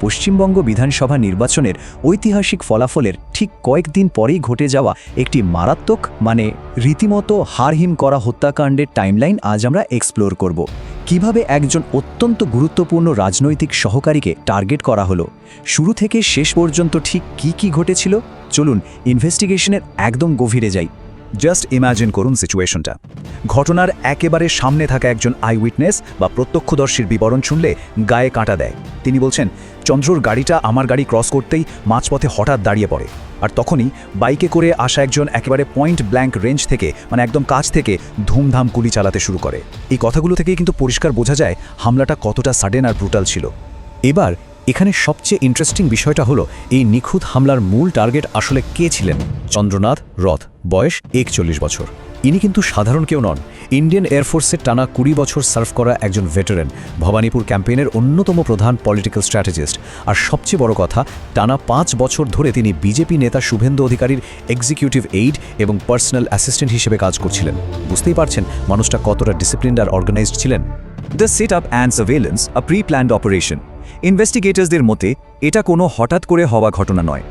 পশ্চিমবঙ্গ বিধানসভা নির্বাচনের ঐতিহাসিক ফলাফলের ঠিক কয়েকদিন পরেই ঘটে যাওয়া একটি মারাত্মক রীতিমতো হাড়হিম করা হত্যাকাণ্ডের টাইমলাইন আজ আমরা এক্সপ্লোর করব। কিভাবে একজন অত্যন্ত গুরুত্বপূর্ণ রাজনৈতিক সহকারীকে টার্গেট করা হলো, শুরু থেকে শেষ পর্যন্ত ঠিক কি ঘটেছিল, চলুন ইনভেস্টিগেশনের একদম গভীরে যাই। জাস্ট ইমাজিন করুন সিচুয়েশনটা। ঘটনার একেবারে সামনে থাকা একজন আই উইটনেস বা প্রত্যক্ষদর্শীর বিবরণ শুনলে গায়ে কাঁটা দেয়। তিনি বলছেন, চন্দ্রর গাড়িটা আমার গাড়ি ক্রস করতেই মাঝপথে হঠাৎ দাঁড়িয়ে পড়ে, আর তখনই বাইকে করে আসা একজন একেবারে পয়েন্ট ব্ল্যাঙ্ক রেঞ্জ থেকে একদম কাছ থেকে ধুমধাম গুলি চালাতে শুরু করে। এই কথাগুলো থেকেই কিন্তু পরিষ্কার বোঝা যায় হামলাটা কতটা সাডেন আর ব্রুটাল ছিল। এবার এখানে সবচেয়ে ইন্টারেস্টিং বিষয়টা হলো এই নিখুঁত হামলার মূল টার্গেট আসলে কে ছিলেন। চন্দ্রনাথ রথ, বয়স 41 বছর। ইনি কিন্তু সাধারণ কেউ নন। ইন্ডিয়ান এয়ারফোর্সের টানা 20 বছর সার্ভ করা একজন ভেটারেন, ভবানীপুর ক্যাম্পেইনের অন্যতম প্রধান পলিটিক্যাল স্ট্র্যাটেজিস্ট। আর সবচেয়ে বড় কথা, টানা 5 বছর ধরে তিনি বিজেপি নেতা শুভেন্দু অধিকারীর এক্সিকিউটিভ এইড এবং পার্সোনাল অ্যাসিস্ট্যান্ট হিসেবে কাজ করছিলেন। বুঝতেই পারছেন মানুষটা কতটা ডিসিপ্লিনড আর অর্গানাইজড ছিলেন। The set up and surveillance a pre planned operation. ইনভেস্টিগেটরসদের মতে এটা কোনো হঠাৎ করে হওয়া ঘটনা নয়।